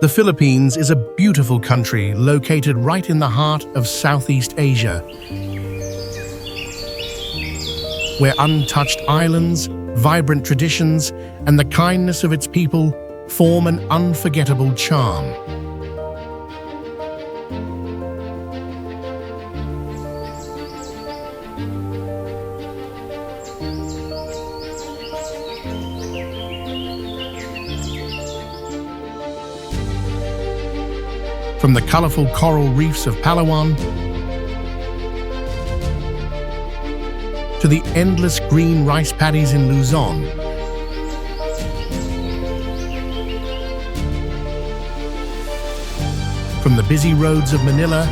The Philippines is a beautiful country located right in the heart of Southeast Asia, where untouched islands, vibrant traditions, and the kindness of its people form an unforgettable charm. From the colorful coral reefs of Palawan to the endless green rice paddies in Luzon, from the busy roads of Manila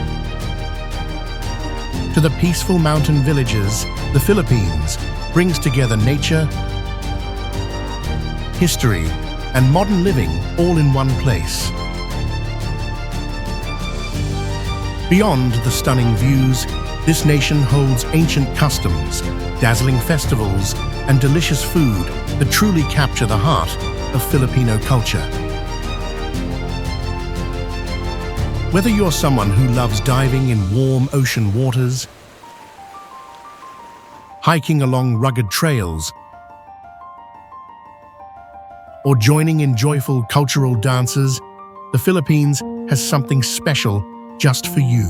to the peaceful mountain villages, the Philippines brings together nature, history, and modern living all in one place. Beyond the stunning views, this nation holds ancient customs, dazzling festivals, and delicious food that truly capture the heart of Filipino culture. Whether you're someone who loves diving in warm ocean waters, hiking along rugged trails, or joining in joyful cultural dances, the Philippines has something special just for you.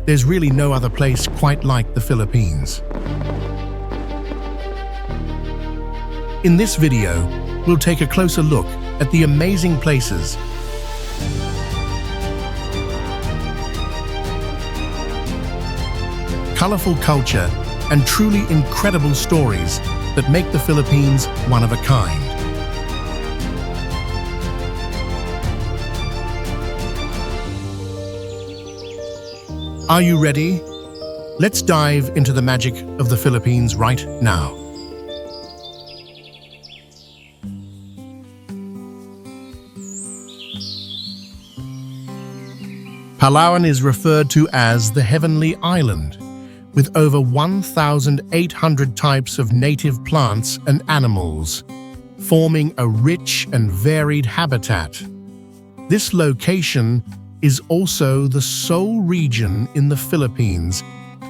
There's really no other place quite like the Philippines. In this video, we'll take a closer look at the amazing places, colorful culture, and truly incredible stories that make the Philippines one of a kind. Are you ready? Let's dive into the magic of the Philippines right now. Palawan is referred to as the Heavenly Island, with over 1,800 types of native plants and animals, forming a rich and varied habitat. This location is also the sole region in the Philippines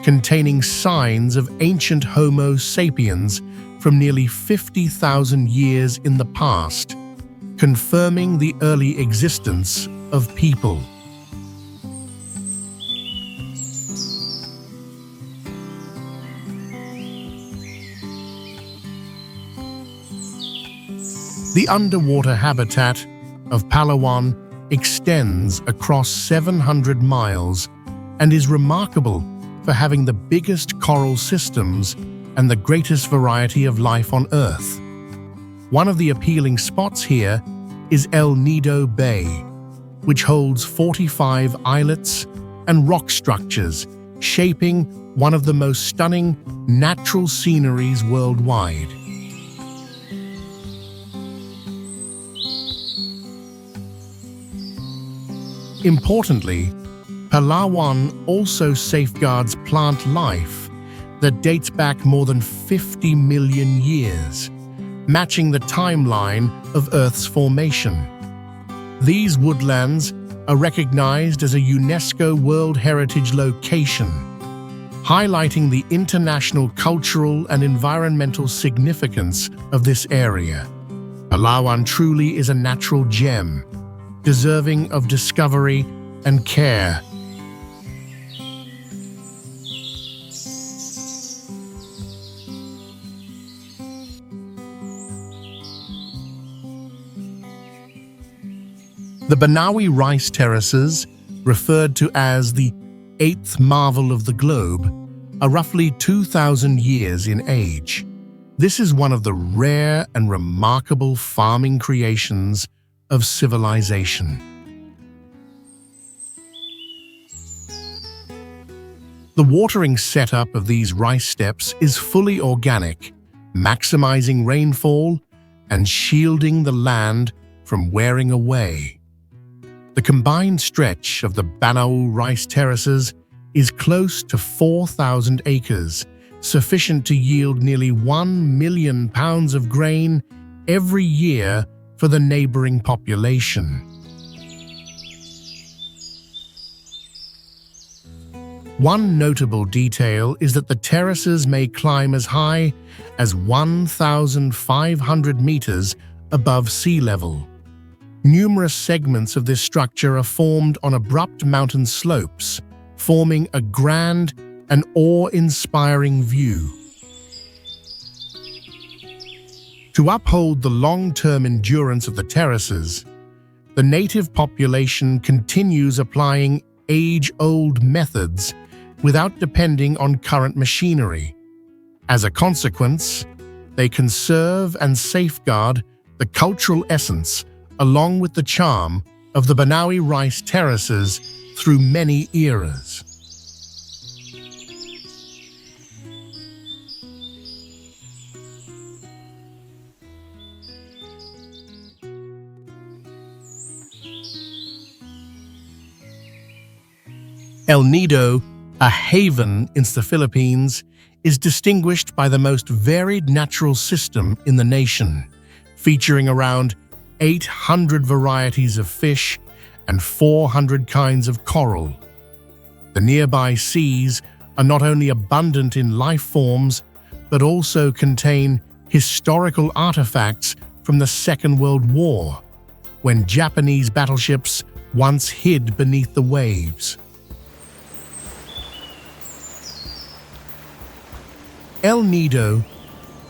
containing signs of ancient Homo sapiens from nearly 50,000 years in the past, confirming the early existence of people. The underwater habitat of Palawan extends across 700 miles and is remarkable for having the biggest coral systems and the greatest variety of life on Earth. One of the appealing spots here is El Nido Bay, which holds 45 islets and rock structures, shaping one of the most stunning natural sceneries worldwide. Importantly, Palawan also safeguards plant life that dates back more than 50 million years, matching the timeline of Earth's formation. These woodlands are recognized as a UNESCO World Heritage location, highlighting the international cultural and environmental significance of this area. Palawan truly is a natural gem, deserving of discovery and care. The Banaue rice terraces, referred to as the eighth marvel of the globe, are roughly 2,000 years in age. This is one of the rare and remarkable farming creations of civilization. The watering setup of these rice steppes is fully organic, maximizing rainfall and shielding the land from wearing away. The combined stretch of the Banaue rice terraces is close to 4,000 acres, sufficient to yield nearly 1 million pounds of grain every year for the neighboring population. One notable detail is that the terraces may climb as high as 1,500 meters above sea level. Numerous segments of this structure are formed on abrupt mountain slopes, forming a grand and awe-inspiring view. To uphold the long-term endurance of the terraces, the native population continues applying age-old methods without depending on current machinery. As a consequence, they conserve and safeguard the cultural essence along with the charm of the Banaue rice terraces through many eras. El Nido, a haven in the Philippines, is distinguished by the most varied natural system in the nation, featuring around 800 varieties of fish and 400 kinds of coral. The nearby seas are not only abundant in life forms, but also contain historical artifacts from the Second World War, when Japanese battleships once hid beneath the waves. El Nido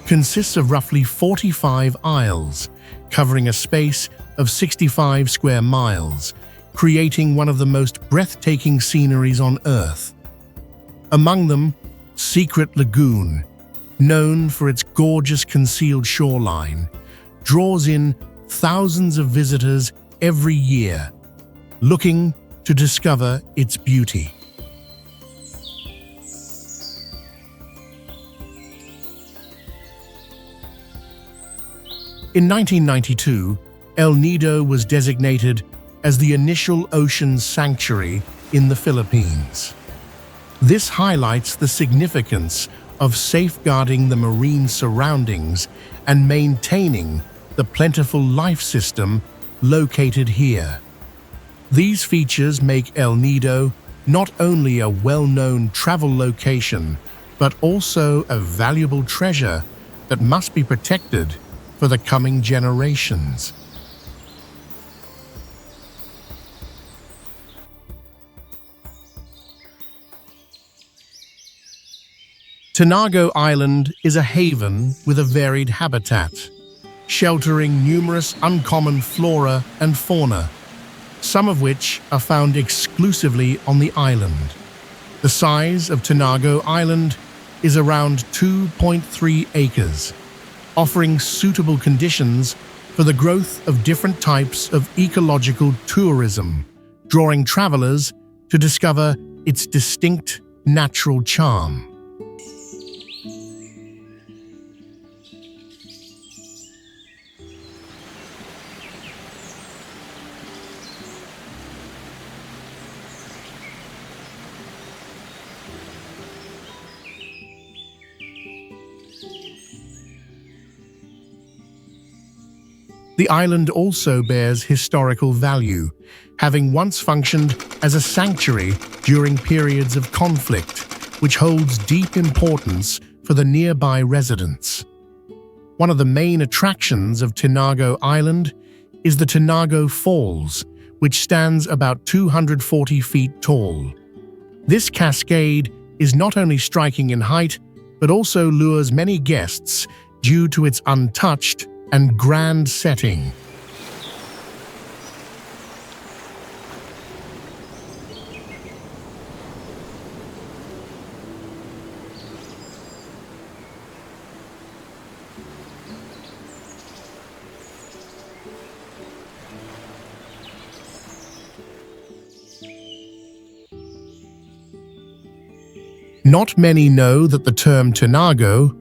consists of roughly 45 isles, covering a space of 65 square miles, creating one of the most breathtaking sceneries on Earth. Among them, Secret Lagoon, known for its gorgeous concealed shoreline, draws in thousands of visitors every year, looking to discover its beauty. In 1992, El Nido was designated as the initial ocean sanctuary in the Philippines. This highlights the significance of safeguarding the marine surroundings and maintaining the plentiful life system located here. These features make El Nido not only a well-known travel location, but also a valuable treasure that must be protected for the coming generations. Tanago Island is a haven with a varied habitat, sheltering numerous uncommon flora and fauna, some of which are found exclusively on the island. The size of Tanago Island is around 2.3 acres, offering suitable conditions for the growth of different types of ecological tourism, drawing travelers to discover its distinct natural charm. The island also bears historical value, having once functioned as a sanctuary during periods of conflict, which holds deep importance for the nearby residents. One of the main attractions of Tanago Island is the Tanago Falls, which stands about 240 feet tall. This cascade is not only striking in height, but also lures many guests due to its untouched and grand setting. Not many know that the term Tanago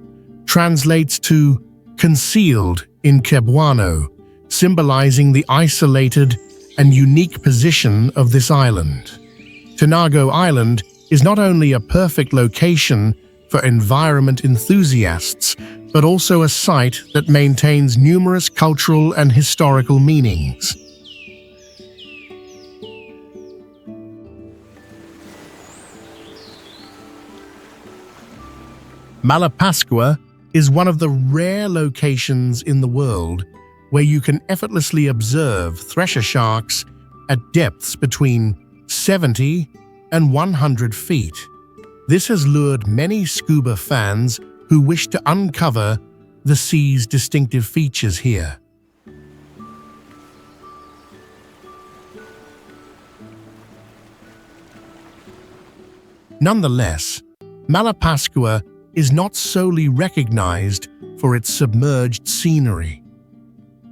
translates to concealed in Cebuano, symbolizing the isolated and unique position of this island. Tanago Island is not only a perfect location for environment enthusiasts, but also a site that maintains numerous cultural and historical meanings. Malapascua is one of the rare locations in the world where you can effortlessly observe thresher sharks at depths between 70 and 100 feet. This has lured many scuba fans who wish to uncover the sea's distinctive features here. Nonetheless, Malapascua is not solely recognized for its submerged scenery.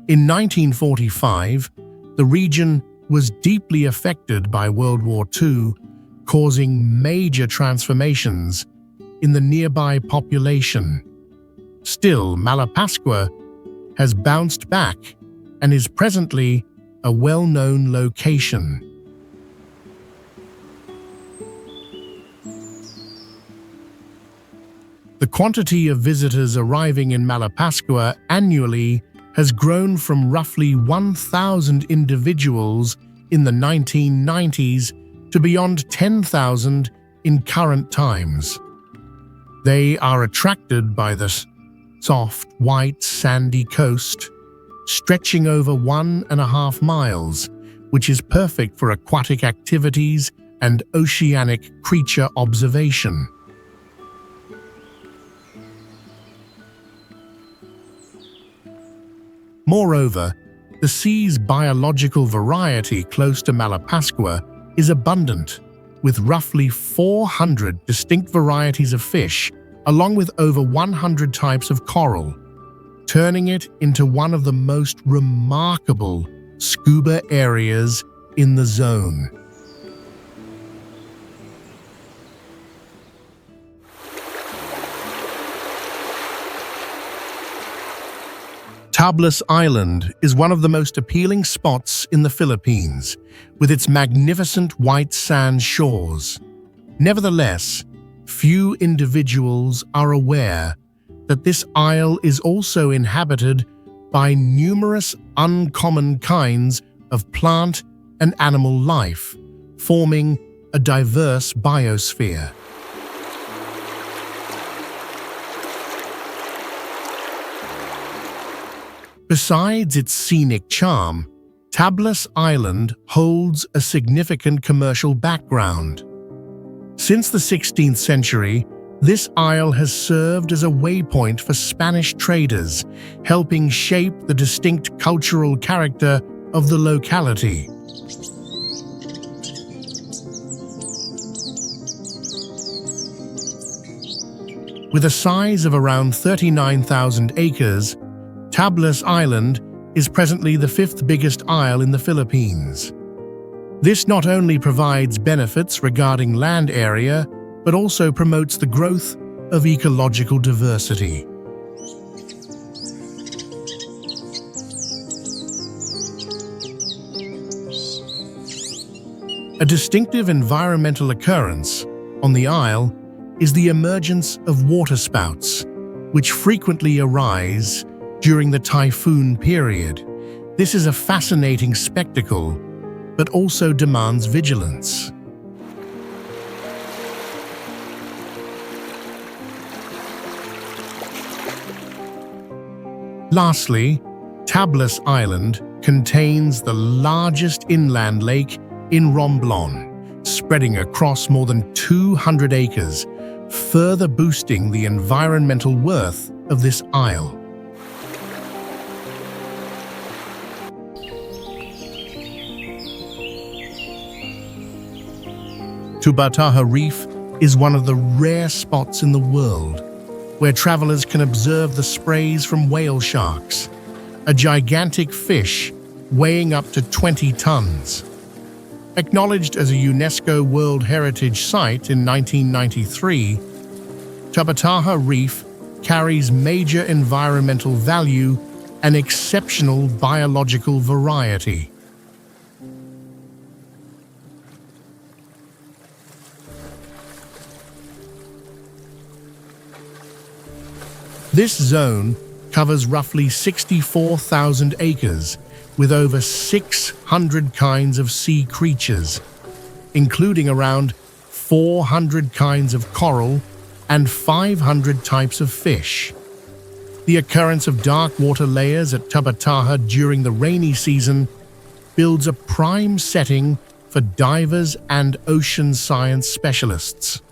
In 1945, the region was deeply affected by World War II, causing major transformations in the nearby population. Still, Malapascua has bounced back and is presently a well-known location. The quantity of visitors arriving in Malapascua annually has grown from roughly 1,000 individuals in the 1990s to beyond 10,000 in current times. They are attracted by the soft, white, sandy coast, stretching over 1.5 miles, which is perfect for aquatic activities and oceanic creature observation. Moreover, the sea's biological variety close to Malapascua is abundant, with roughly 400 distinct varieties of fish, along with over 100 types of coral, turning it into one of the most remarkable scuba areas in the zone. Tablas Island is one of the most appealing spots in the Philippines, with its magnificent white sand shores. Nevertheless, few individuals are aware that this isle is also inhabited by numerous uncommon kinds of plant and animal life, forming a diverse biosphere. Besides its scenic charm, Tablas Island holds a significant commercial background. Since the 16th century, this isle has served as a waypoint for Spanish traders, helping shape the distinct cultural character of the locality. With a size of around 39,000 acres, Tablas Island is presently the 5th biggest isle in the Philippines. This not only provides benefits regarding land area, but also promotes the growth of ecological diversity. A distinctive environmental occurrence on the isle is the emergence of waterspouts, which frequently arise during the typhoon period. This is a fascinating spectacle, but also demands vigilance. Lastly, Tablas Island contains the largest inland lake in Romblon, spreading across more than 200 acres, further boosting the environmental worth of this isle. Tubbataha Reef is one of the rare spots in the world where travelers can observe the sprays from whale sharks, a gigantic fish weighing up to 20 tons. Acknowledged as a UNESCO World Heritage Site in 1993, Tubbataha Reef carries major environmental value and exceptional biological variety. This zone covers roughly 64,000 acres with over 600 kinds of sea creatures, including around 400 kinds of coral and 500 types of fish. The occurrence of dark water layers at Tubbataha during the rainy season builds a prime setting for divers and ocean science specialists.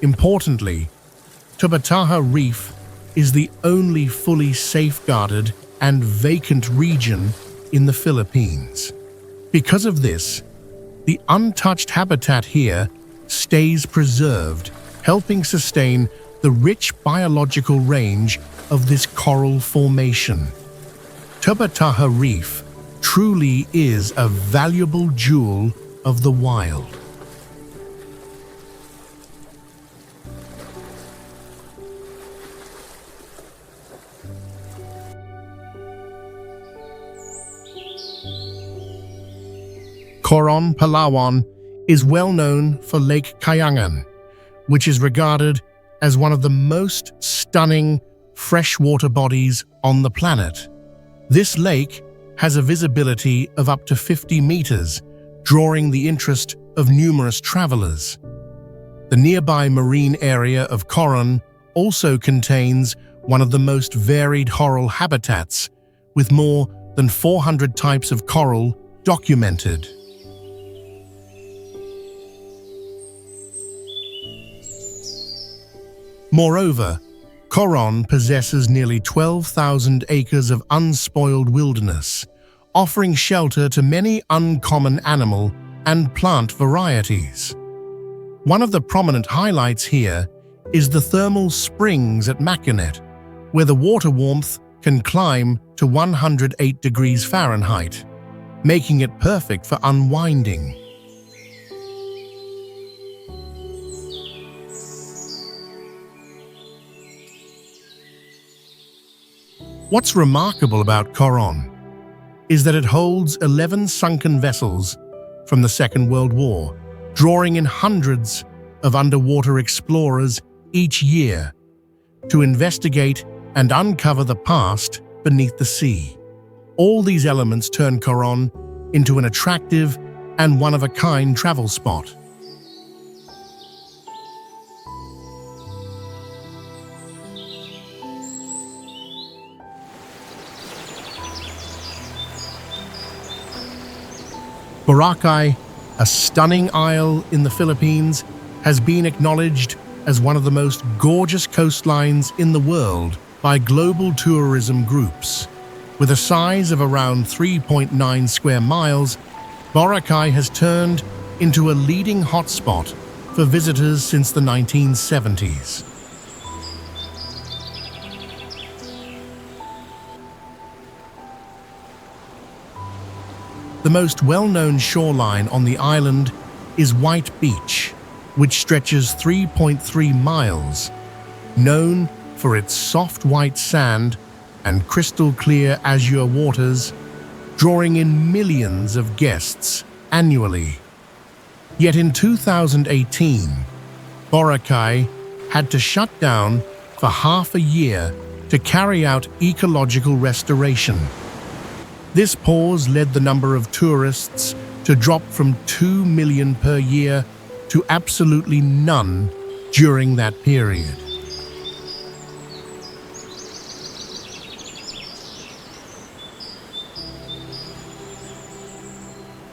Importantly, Tubbataha Reef is the only fully safeguarded and vacant region in the Philippines. Because of this, the untouched habitat here stays preserved, helping sustain the rich biological range of this coral formation. Tubbataha Reef truly is a valuable jewel of the wild. Coron, Palawan, is well known for Lake Kayangan, which is regarded as one of the most stunning freshwater bodies on the planet. This lake has a visibility of up to 50 meters, drawing the interest of numerous travelers. The nearby marine area of Coron also contains one of the most varied coral habitats, with more than 400 types of coral documented. Moreover, Coron possesses nearly 12,000 acres of unspoiled wilderness, offering shelter to many uncommon animal and plant varieties. One of the prominent highlights here is the thermal springs at Mackinac, where the water warmth can climb to 108 degrees Fahrenheit, making it perfect for unwinding. What's remarkable about Coron is that it holds 11 sunken vessels from the Second World War, drawing in hundreds of underwater explorers each year to investigate and uncover the past beneath the sea. All these elements turn Coron into an attractive and one-of-a-kind travel spot. Boracay, a stunning isle in the Philippines, has been acknowledged as one of the most gorgeous coastlines in the world by global tourism groups. With a size of around 3.9 square miles, Boracay has turned into a leading hotspot for visitors since the 1970s. The most well-known shoreline on the island is White Beach, which stretches 3.3 miles, known for its soft white sand and crystal-clear azure waters, drawing in millions of guests annually. Yet in 2018, Boracay had to shut down for half a year to carry out ecological restoration. This pause led the number of tourists to drop from 2 million per year to absolutely none during that period.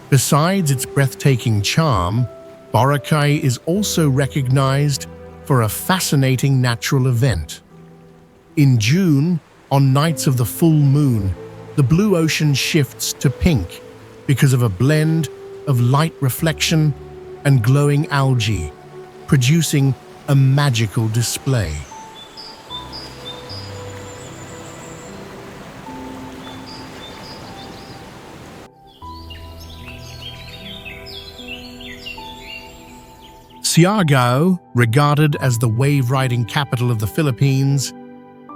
Besides its breathtaking charm, Boracay is also recognized for a fascinating natural event. In June, on nights of the full moon, the blue ocean shifts to pink because of a blend of light reflection and glowing algae, producing a magical display. Siargao, regarded as the wave-riding capital of the Philippines,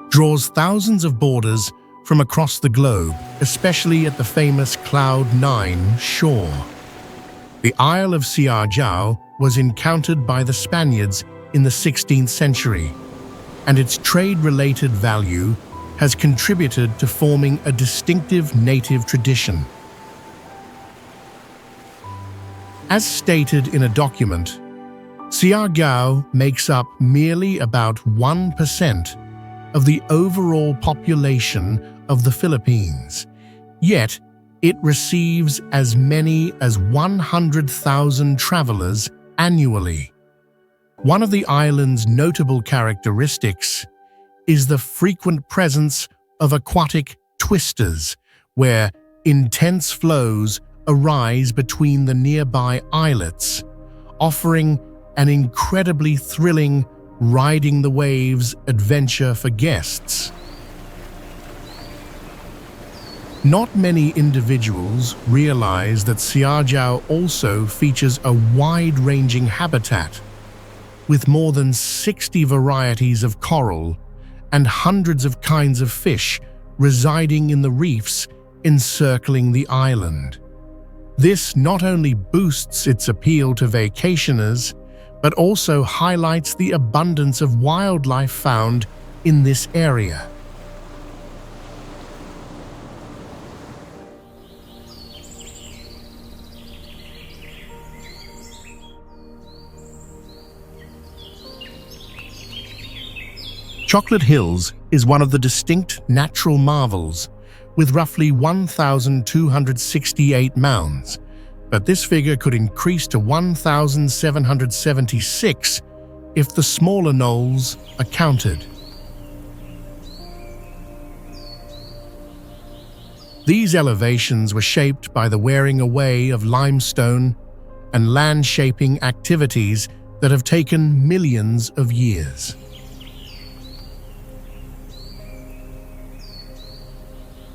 draws thousands of boarders from across the globe, especially at the famous Cloud 9 shore. The Isle of Siargao was encountered by the Spaniards in the 16th century, and its trade-related value has contributed to forming a distinctive native tradition. As stated in a document, Siargao makes up merely about 1% of the overall population of the Philippines, yet it receives as many as 100,000 travelers annually. One of the island's notable characteristics is the frequent presence of aquatic twisters, where intense flows arise between the nearby islets, offering an incredibly thrilling riding the waves adventure for guests. Not many individuals realize that Siargao also features a wide-ranging habitat, with more than 60 varieties of coral and hundreds of kinds of fish residing in the reefs encircling the island. This not only boosts its appeal to vacationers, but also highlights the abundance of wildlife found in this area. Chocolate Hills is one of the distinct natural marvels, with roughly 1,268 mounds, but this figure could increase to 1,776 if the smaller knolls are counted. These elevations were shaped by the wearing away of limestone and land-shaping activities that have taken millions of years.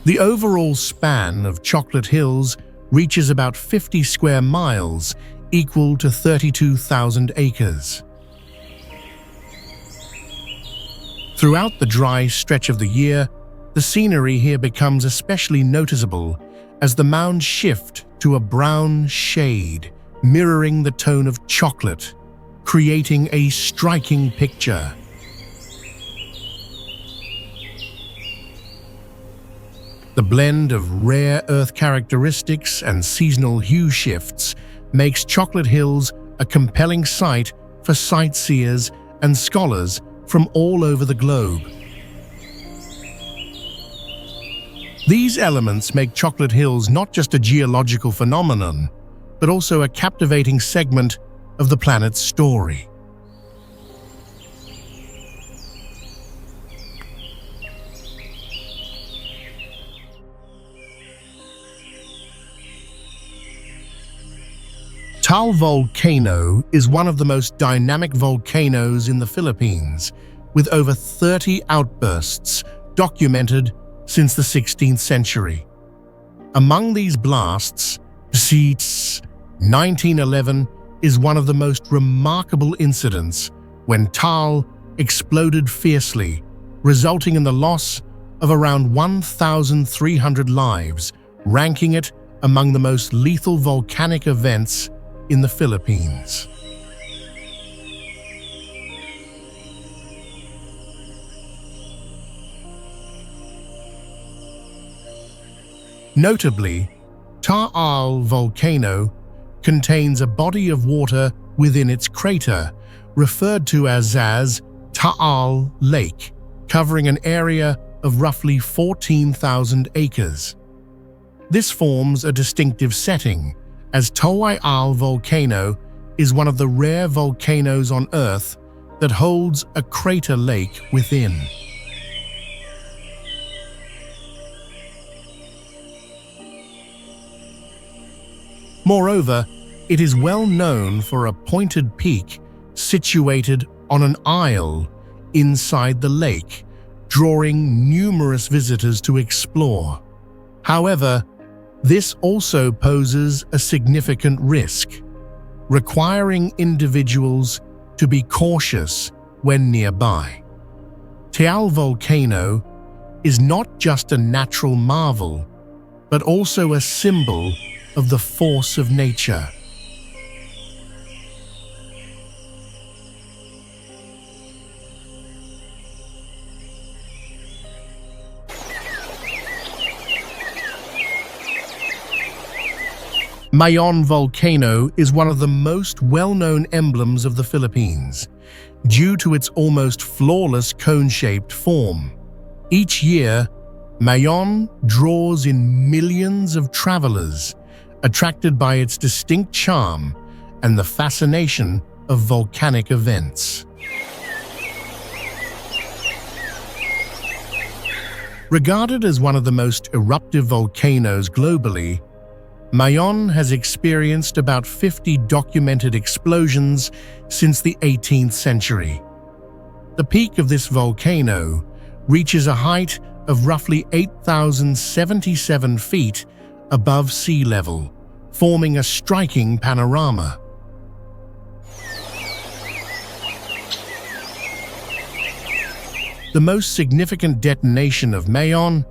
The overall span of Chocolate Hills reaches about 50 square miles, equal to 32,000 acres. Throughout the dry stretch of the year, the scenery here becomes especially noticeable as the mounds shift to a brown shade, mirroring the tone of chocolate, creating a striking picture. The blend of rare earth characteristics and seasonal hue shifts makes Chocolate Hills a compelling sight for sightseers and scholars from all over the globe. These elements make Chocolate Hills not just a geological phenomenon, but also a captivating segment of the planet's story. Taal volcano is one of the most dynamic volcanoes in the Philippines, with over 30 outbursts documented since the 16th century. Among these blasts, 1911 is one of the most remarkable incidents when Taal exploded fiercely, resulting in the loss of around 1,300 lives, ranking it among the most lethal volcanic events in the Philippines. Notably, Taal volcano contains a body of water within its crater, referred to as Taal Lake, covering an area of roughly 14,000 acres. This forms a distinctive setting, as Taal volcano is one of the rare volcanoes on Earth that holds a crater lake within. Moreover, it is well known for a pointed peak situated on an isle inside the lake, drawing numerous visitors to explore. However, this also poses a significant risk, requiring individuals to be cautious when nearby. Taal volcano is not just a natural marvel, but also a symbol of the force of nature. Mayon volcano is one of the most well-known emblems of the Philippines, due to its almost flawless cone-shaped form. Each year, Mayon draws in millions of travelers, attracted by its distinct charm and the fascination of volcanic events. Regarded as one of the most eruptive volcanoes globally, Mayon has experienced about 50 documented explosions since the 18th century. The peak of this volcano reaches a height of roughly 8,077 feet above sea level, forming a striking panorama. The most significant detonation of Mayon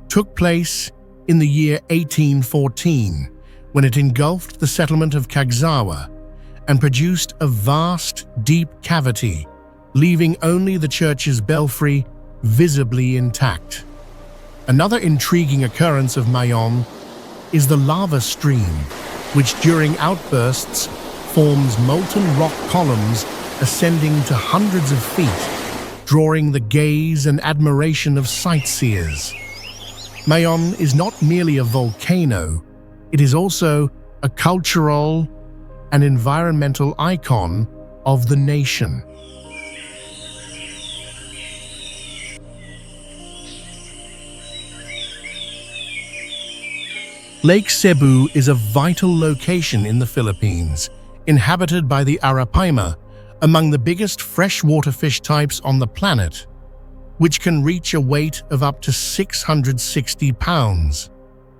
took place in the year 1814, when it engulfed the settlement of Cagsawa and produced a vast, deep cavity, leaving only the church's belfry visibly intact. Another intriguing occurrence of Mayon is the lava stream, which during outbursts forms molten rock columns ascending to hundreds of feet, drawing the gaze and admiration of sightseers. Mayon is not merely a volcano, it is also a cultural and environmental icon of the nation. Lake Sebu is a vital location in the Philippines, inhabited by the Arapaima, among the biggest freshwater fish types on the planet, which can reach a weight of up to 660 pounds.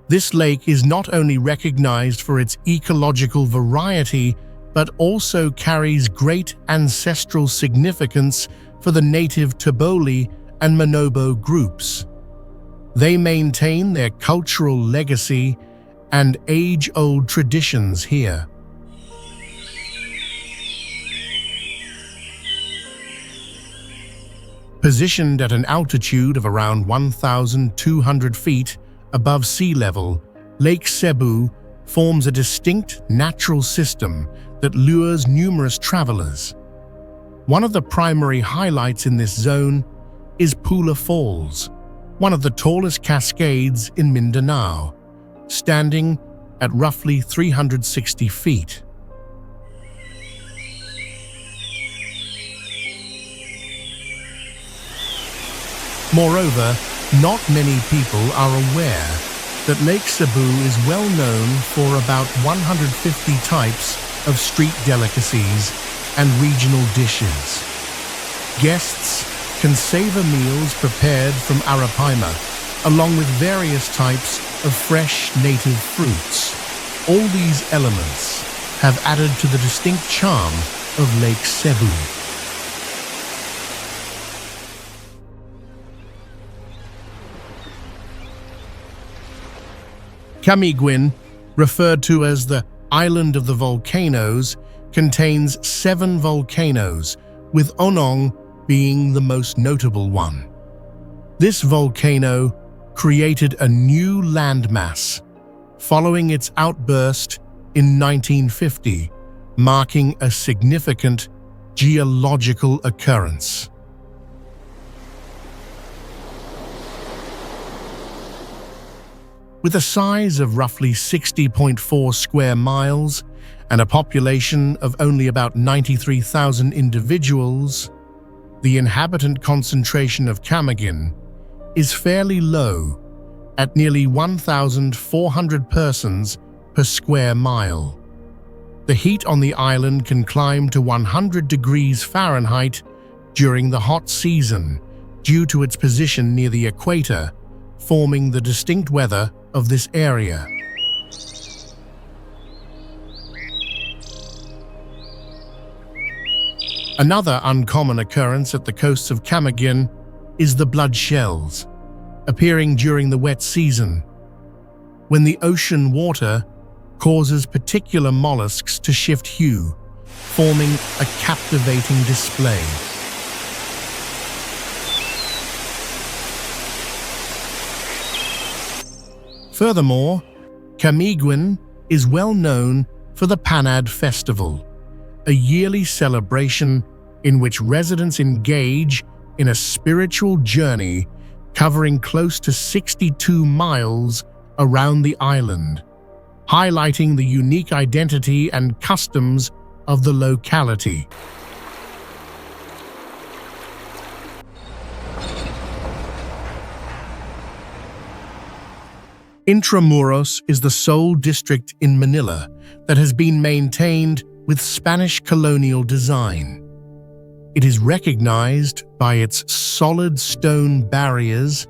This lake is not only recognized for its ecological variety, but also carries great ancestral significance for the native Taboli and Manobo groups. They maintain their cultural legacy and age-old traditions here. Positioned at an altitude of around 1,200 feet above sea level, Lake Sebu forms a distinct natural system that lures numerous travelers. One of the primary highlights in this zone is Pula Falls, one of the tallest cascades in Mindanao, standing at roughly 360 feet. Moreover, not many people are aware that Lake Sebu is well known for about 150 types of street delicacies and regional dishes. Guests can savor meals prepared from Arapaima, along with various types of fresh native fruits. All these elements have added to the distinct charm of Lake Sebu. Camiguin, referred to as the Island of the Volcanoes, contains 7 volcanoes, with Onong being the most notable one. This volcano created a new landmass following its outburst in 1950, marking a significant geological occurrence. With a size of roughly 60.4 square miles and a population of only about 93,000 individuals, the inhabitant concentration of Camiguin is fairly low, at nearly 1,400 persons per square mile. The heat on the island can climb to 100 degrees Fahrenheit during the hot season due to its position near the equator, forming the distinct weather of this area. Another uncommon occurrence at the coasts of Camiguin is the blood shells, appearing during the wet season, when the ocean water causes particular mollusks to shift hue, forming a captivating display. Furthermore, Camiguin is well known for the Panad Festival, a yearly celebration in which residents engage in a spiritual journey covering close to 62 miles around the island, highlighting the unique identity and customs of the locality. Intramuros is the sole district in Manila that has been maintained with Spanish colonial design. It is recognized by its solid stone barriers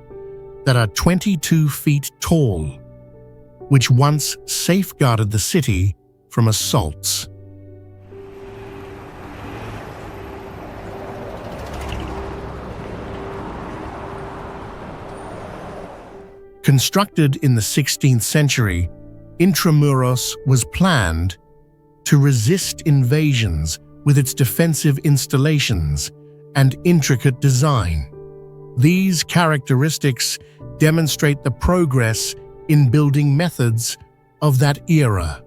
that are 22 feet tall, which once safeguarded the city from assaults. Constructed in the 16th century, Intramuros was planned to resist invasions with its defensive installations and intricate design. These characteristics demonstrate the progress in building methods of that era.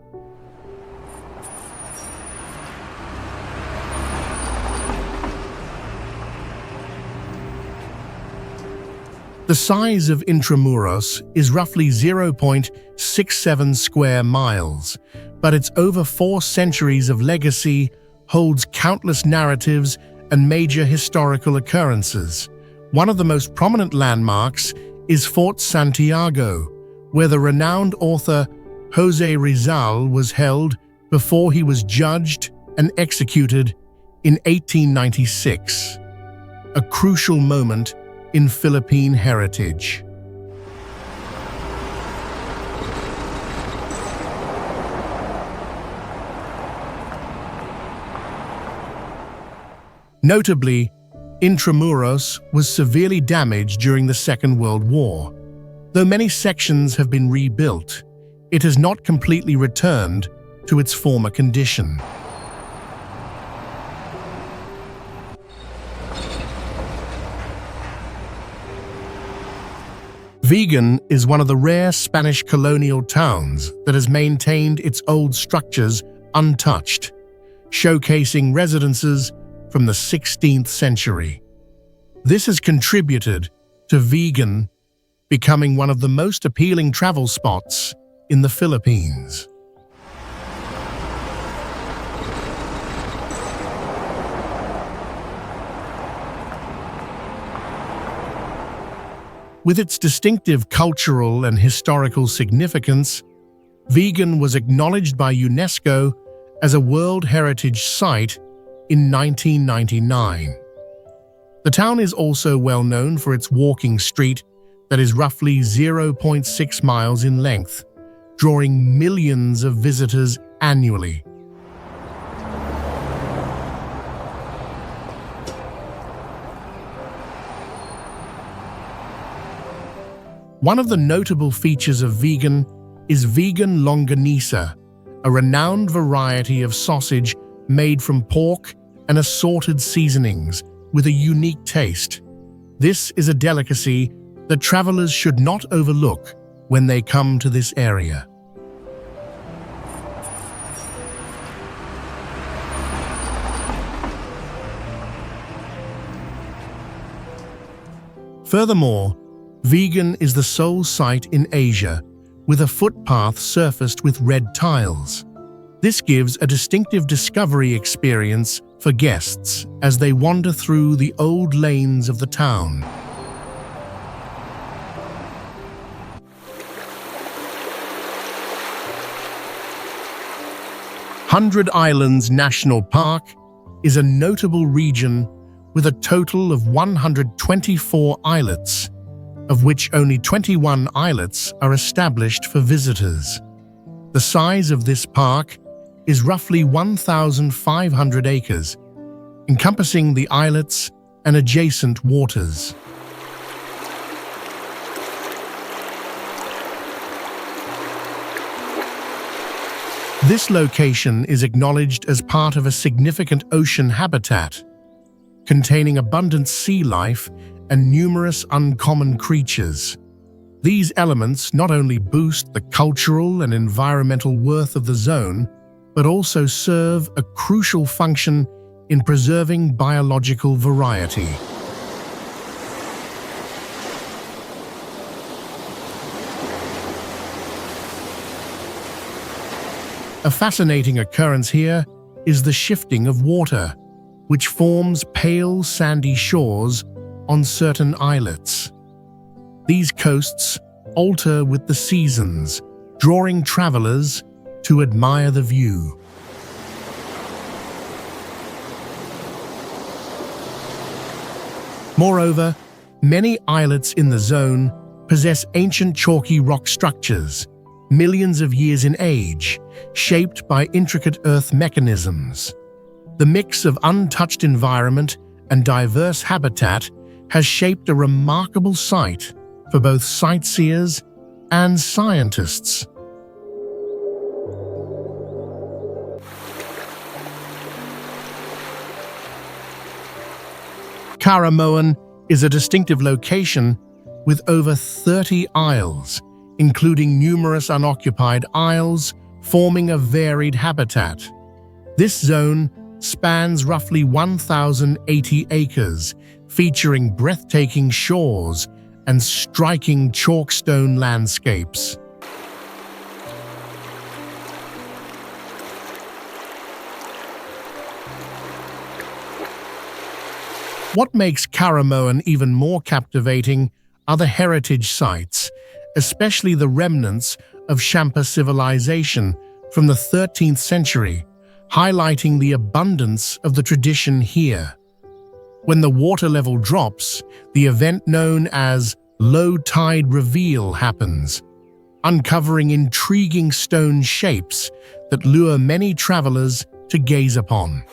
The size of Intramuros is roughly 0.67 square miles, but its over 4 centuries of legacy holds countless narratives and major historical occurrences. One of the most prominent landmarks is Fort Santiago, where the renowned author José Rizal was held before he was judged and executed in 1896, a crucial moment in Philippine heritage. Notably, Intramuros was severely damaged during the Second World War. Though many sections have been rebuilt, it has not completely returned to its former condition. Vigan is one of the rare Spanish colonial towns that has maintained its old structures untouched, showcasing residences from the 16th century. This has contributed to Vigan becoming one of the most appealing travel spots in the Philippines. With its distinctive cultural and historical significance, Vigan was acknowledged by UNESCO as a World Heritage Site in 1999. The town is also well known for its walking street that is roughly 0.6 miles in length, drawing millions of visitors annually. One of the notable features of Vigan is Vigan longanisa, a renowned variety of sausage made from pork and assorted seasonings with a unique taste. This is a delicacy that travelers should not overlook when they come to this area. Furthermore, Vigan is the sole site in Asia with a footpath surfaced with red tiles. This gives a distinctive discovery experience for guests as they wander through the old lanes of the town. Hundred Islands National Park is a notable region with a total of 124 islets, of which only 21 islets are established for visitors. The size of this park is roughly 1,500 acres, encompassing the islets and adjacent waters. This location is acknowledged as part of a significant ocean habitat, containing abundant sea life and numerous uncommon creatures. These elements not only boost the cultural and environmental worth of the zone, but also serve a crucial function in preserving biological variety. A fascinating occurrence here is the shifting of water, which forms pale sandy shores on certain islets. These coasts alter with the seasons, drawing travelers to admire the view. Moreover, many islets in the zone possess ancient chalky rock structures, millions of years in age, shaped by intricate earth mechanisms. The mix of untouched environment and diverse habitat has shaped a remarkable sight for both sightseers and scientists. Caramoan is a distinctive location with over 30 isles, including numerous unoccupied isles, forming a varied habitat. This zone spans roughly 1,080 acres, featuring breathtaking shores and striking chalkstone landscapes. What makes Caramoan even more captivating are the heritage sites, especially the remnants of Champa civilization from the 13th century, highlighting the abundance of the tradition here. When the water level drops, the event known as low tide reveal happens, uncovering intriguing stone shapes that lure many travelers to gaze upon.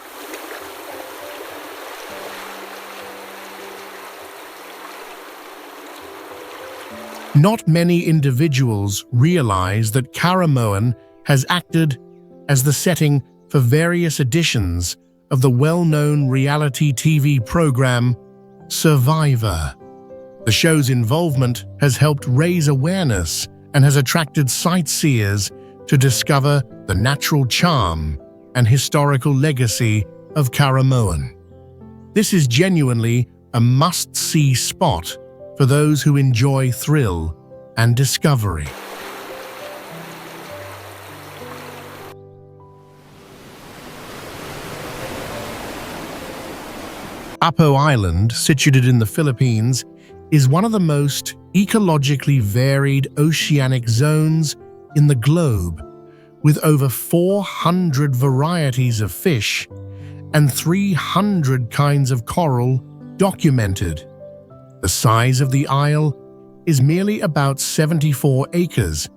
Not many individuals realize that Caramoan has acted as the setting for various editions of the well-known reality TV program Survivor. The show's involvement has helped raise awareness and has attracted sightseers to discover the natural charm and historical legacy of Caramoan. This is genuinely a must-see spot for those who enjoy thrill and discovery. Apo Island, situated in the Philippines, is one of the most ecologically varied oceanic zones in the globe, with over 400 varieties of fish and 300 kinds of coral documented. The size of the isle is merely about 74 acres,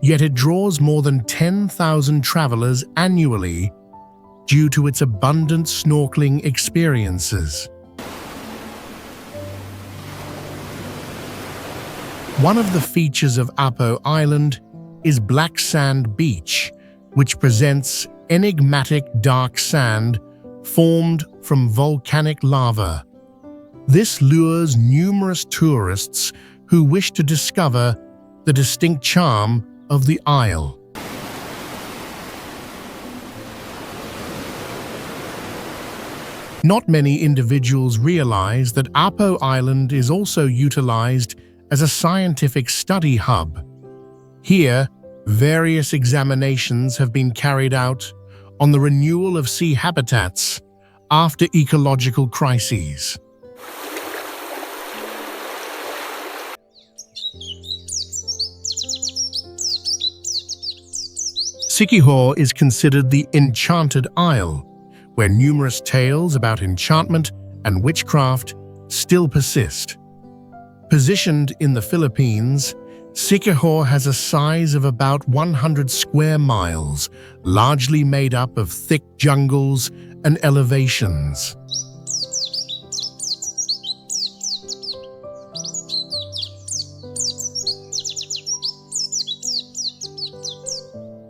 yet it draws more than 10,000 travelers annually due to its abundant snorkeling experiences. One of the features of Apo Island is Black Sand Beach, which presents enigmatic dark sand formed from volcanic lava. This lures numerous tourists who wish to discover the distinct charm of the isle. Not many individuals realize that Apo Island is also utilized as a scientific study hub. Here, various examinations have been carried out on the renewal of sea habitats after ecological crises. Siquijor is considered the Enchanted Isle, where numerous tales about enchantment and witchcraft still persist. Positioned in the Philippines, Siquijor has a size of about 100 square miles, largely made up of thick jungles and elevations.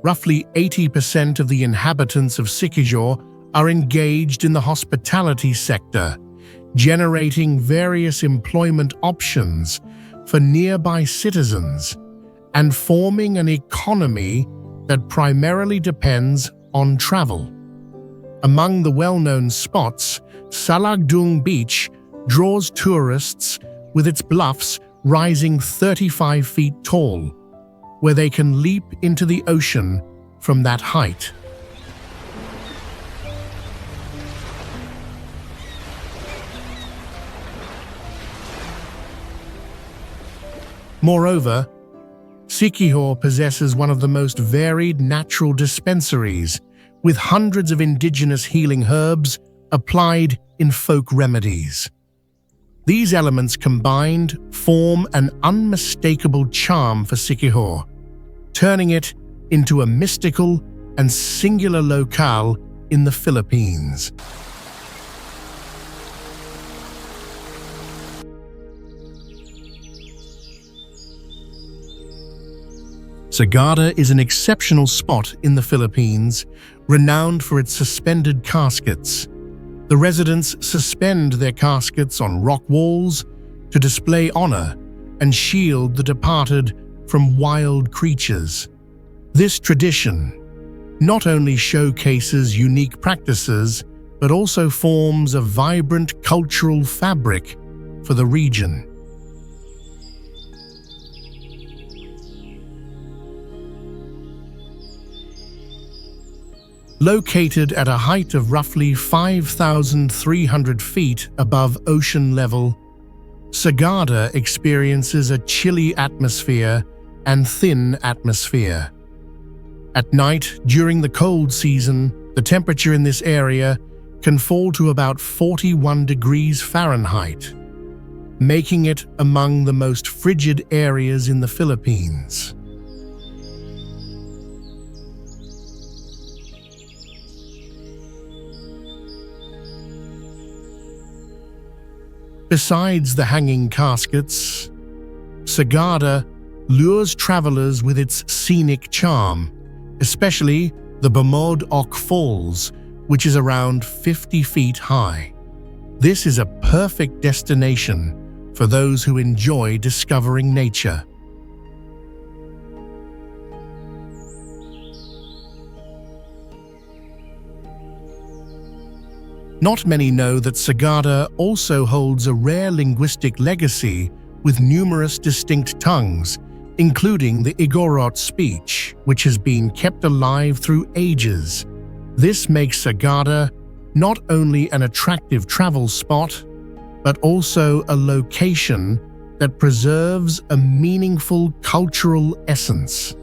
Roughly 80% of the inhabitants of Siquijor are engaged in the hospitality sector, generating various employment options for nearby citizens and forming an economy that primarily depends on travel. Among the well-known spots, Salagdung Beach draws tourists with its bluffs rising 35 feet tall, where they can leap into the ocean from that height. Moreover, Siquijor possesses one of the most varied natural dispensaries, with hundreds of indigenous healing herbs applied in folk remedies. These elements combined form an unmistakable charm for Siquijor, turning it into a mystical and singular locale in the Philippines. Sagada is an exceptional spot in the Philippines, renowned for its suspended caskets. The residents suspend their caskets on rock walls to display honor and shield the departed from wild creatures. This tradition not only showcases unique practices, but also forms a vibrant cultural fabric for the region. Located at a height of roughly 5,300 feet above ocean level, Sagada experiences a chilly atmosphere and thin atmosphere. At night, during the cold season, the temperature in this area can fall to about 41 degrees Fahrenheit, making it among the most frigid areas in the Philippines. Besides the hanging caskets, Sagada lures travelers with its scenic charm, especially the Banaue Falls, which is around 50 feet high. This is a perfect destination for those who enjoy discovering nature. Not many know that Sagada also holds a rare linguistic legacy with numerous distinct tongues, including the Igorot speech, which has been kept alive through ages. This makes Sagada not only an attractive travel spot, but also a location that preserves a meaningful cultural essence.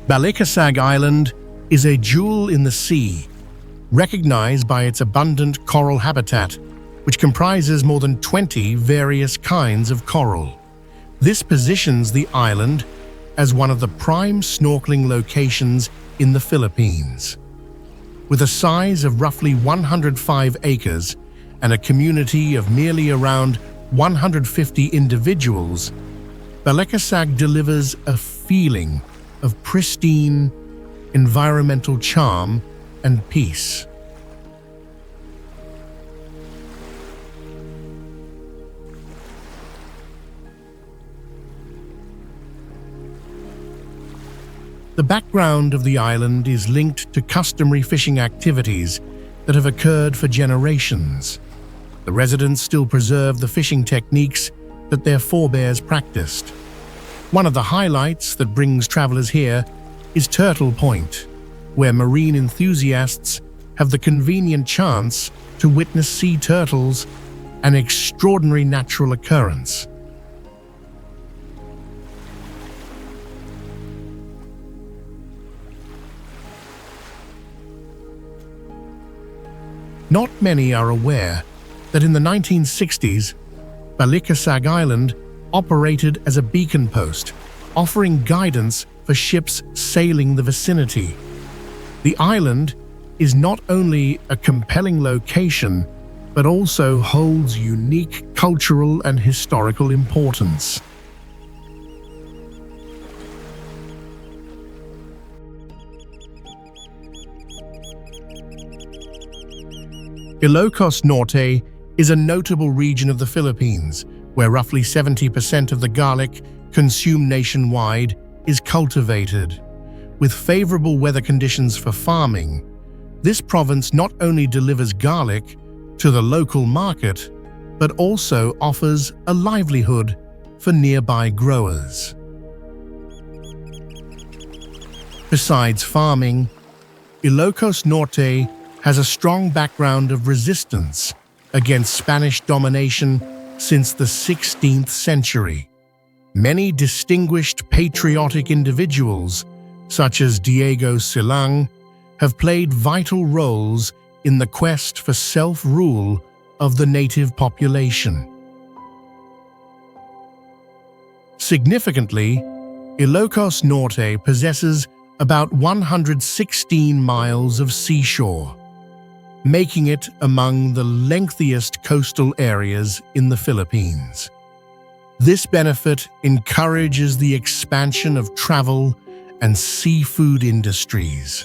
Balicasag Island is a jewel in the sea, recognized by its abundant coral habitat, which comprises more than 20 various kinds of coral. This positions the island as one of the prime snorkeling locations in the Philippines. With a size of roughly 105 acres and a community of merely around 150 individuals, Balicasag delivers a feeling of pristine environmental charm and peace. The background of the island is linked to customary fishing activities that have occurred for generations. The residents still preserve the fishing techniques that their forebears practiced. One of the highlights that brings travelers here is Turtle Point, where marine enthusiasts have the convenient chance to witness sea turtles, an extraordinary natural occurrence. Not many are aware that in the 1960s, Balicasag Island operated as a beacon post, offering guidance for ships sailing the vicinity. The island is not only a compelling location, but also holds unique cultural and historical importance. Ilocos Norte is a notable region of the Philippines, where roughly 70% of the garlic consumed nationwide is cultivated. With favorable weather conditions for farming, this province not only delivers garlic to the local market, but also offers a livelihood for nearby growers. Besides farming, Ilocos Norte has a strong background of resistance against Spanish domination since the 16th century. Many distinguished patriotic individuals, such as Diego Silang, have played vital roles in the quest for self-rule of the native population. Significantly, Ilocos Norte possesses about 116 miles of seashore, making it among the lengthiest coastal areas in the Philippines. This benefit encourages the expansion of travel and seafood industries.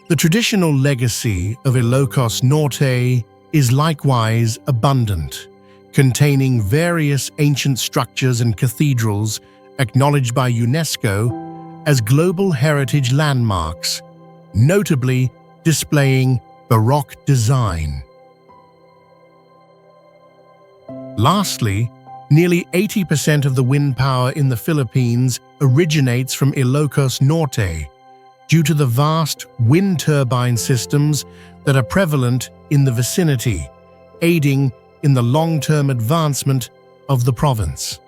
The traditional legacy of Ilocos Norte is likewise abundant, containing various ancient structures and cathedrals acknowledged by UNESCO as global heritage landmarks, notably displaying Baroque design. Lastly, nearly 80% of the wind power in the Philippines originates from Ilocos Norte, due to the vast wind turbine systems that are prevalent in the vicinity, aiding in the long-term advancement of the province.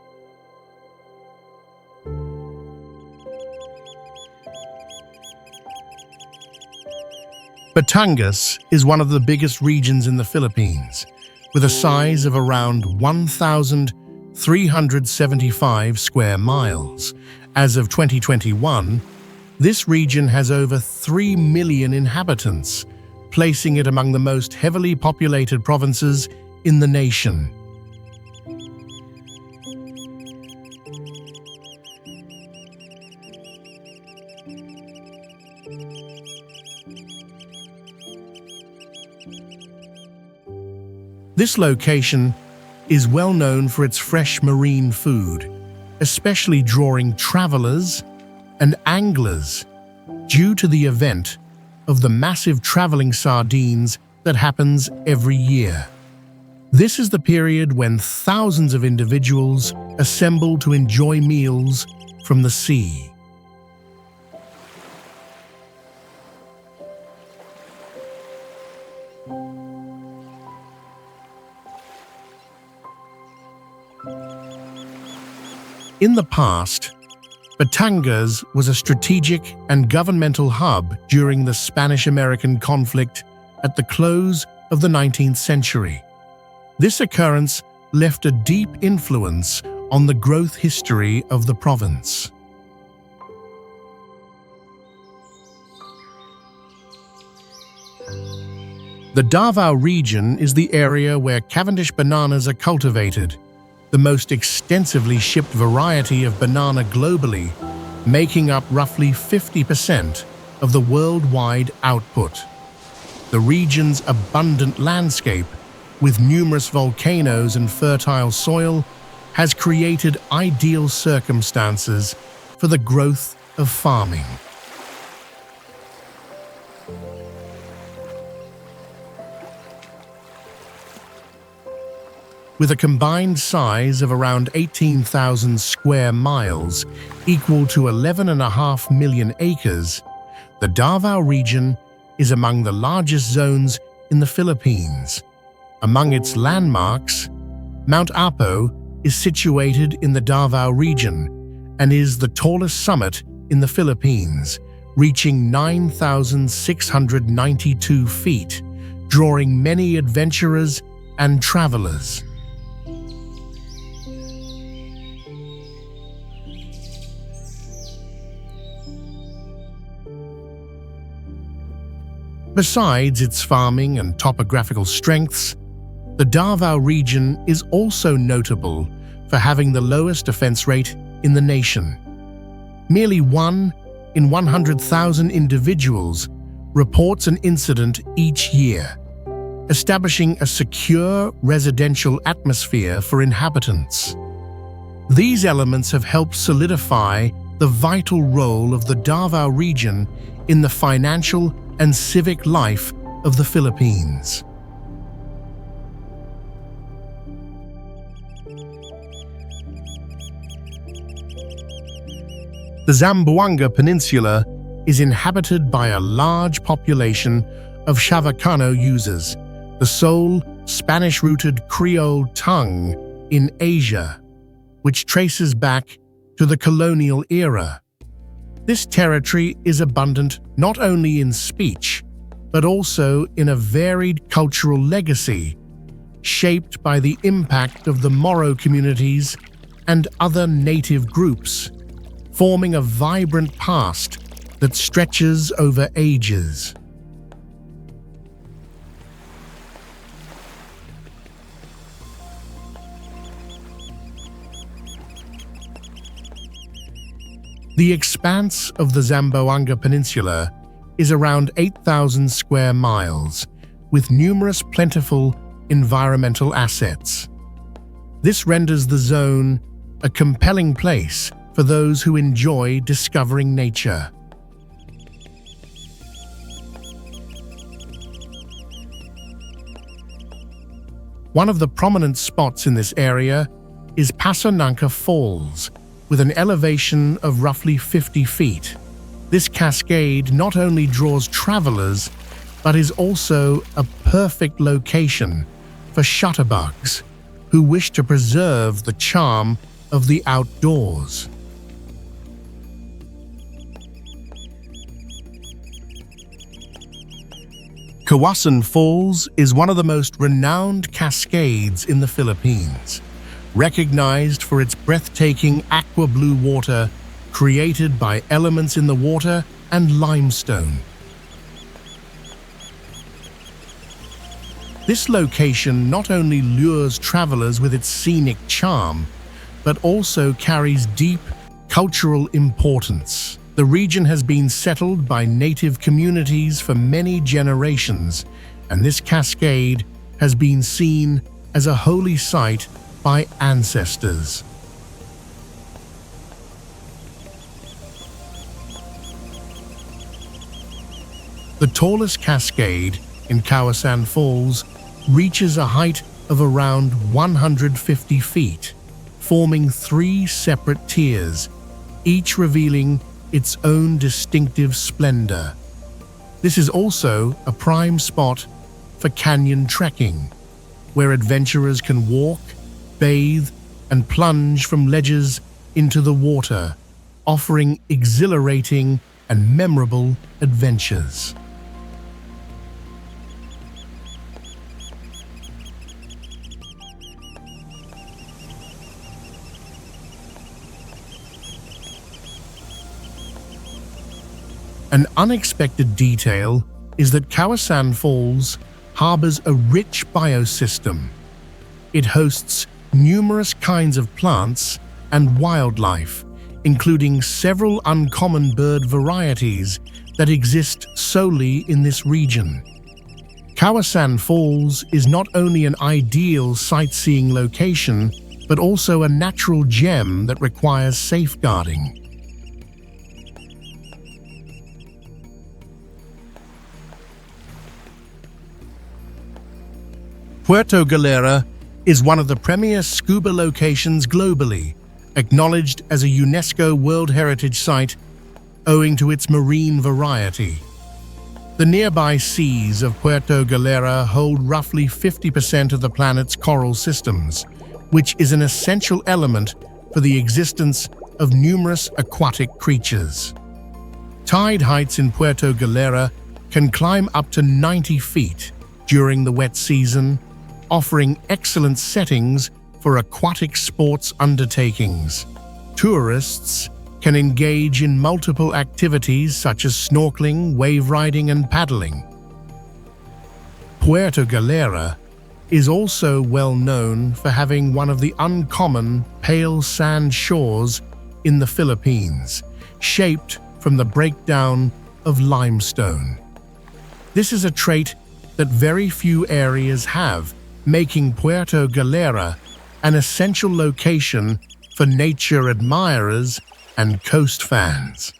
Batangas is one of the biggest regions in the Philippines, with a size of around 1,375 square miles. As of 2021, this region has over 3 million inhabitants, placing it among the most heavily populated provinces in the nation. This location is well known for its fresh marine food, especially drawing travelers and anglers due to the event of the massive traveling sardines that happens every year. This is the period when thousands of individuals assemble to enjoy meals from the sea. In the past, Batangas was a strategic and governmental hub during the Spanish-American conflict at the close of the 19th century. This occurrence left a deep influence on the growth history of the province. The Davao region is the area where Cavendish bananas are cultivated, the most extensively shipped variety of banana globally, making up roughly 50% of the worldwide output. The region's abundant landscape, with numerous volcanoes and fertile soil, has created ideal circumstances for the growth of farming. With a combined size of around 18,000 square miles, equal to 11.5 million acres, the Davao region is among the largest zones in the Philippines. Among its landmarks, Mount Apo is situated in the Davao region and is the tallest summit in the Philippines, reaching 9,692 feet, drawing many adventurers and travelers. Besides its farming and topographical strengths, the Davao region is also notable for having the lowest offense rate in the nation. Merely 1 in 100,000 individuals reports an incident each year, establishing a secure residential atmosphere for inhabitants. These elements have helped solidify the vital role of the Davao region in the financial and civic life of the Philippines. The Zamboanga Peninsula is inhabited by a large population of Chavacano users, the sole Spanish-rooted Creole tongue in Asia, which traces back to the colonial era. This territory is abundant not only in speech, but also in a varied cultural legacy, shaped by the impact of the Moro communities and other native groups, forming a vibrant past that stretches over ages. The expanse of the Zamboanga Peninsula is around 8,000 square miles, with numerous plentiful environmental assets. This renders the zone a compelling place for those who enjoy discovering nature. One of the prominent spots in this area is Pasananca Falls, with an elevation of roughly 50 feet. This cascade not only draws travelers, but is also a perfect location for shutterbugs who wish to preserve the charm of the outdoors. Kawasan Falls is one of the most renowned cascades in the Philippines, recognized for its breathtaking aqua blue water created by elements in the water and limestone. This location not only lures travelers with its scenic charm, but also carries deep cultural importance. The region has been settled by native communities for many generations, and this cascade has been seen as a holy site by ancestors. The tallest cascade in Kawasan Falls reaches a height of around 150 feet, forming 3 separate tiers, each revealing its own distinctive splendor. This is also a prime spot for canyon trekking, where adventurers can walk, bathe, and plunge from ledges into the water, offering exhilarating and memorable adventures. An unexpected detail is that Kawasan Falls harbors a rich biosystem. It hosts numerous kinds of plants and wildlife, including several uncommon bird varieties that exist solely in this region. Kawasan Falls is not only an ideal sightseeing location, but also a natural gem that requires safeguarding. Puerto Galera is one of the premier scuba locations globally, acknowledged as a UNESCO World Heritage Site owing to its marine variety. The nearby seas of Puerto Galera hold roughly 50% of the planet's coral systems, which is an essential element for the existence of numerous aquatic creatures. Tide heights in Puerto Galera can climb up to 90 feet during the wet season, offering excellent settings for aquatic sports undertakings. Tourists can engage in multiple activities such as snorkeling, wave riding, and paddling. Puerto Galera is also well known for having one of the uncommon pale sand shores in the Philippines, shaped from the breakdown of limestone. This is a trait that very few areas have, making Puerto Galera an essential location for nature admirers and coast fans.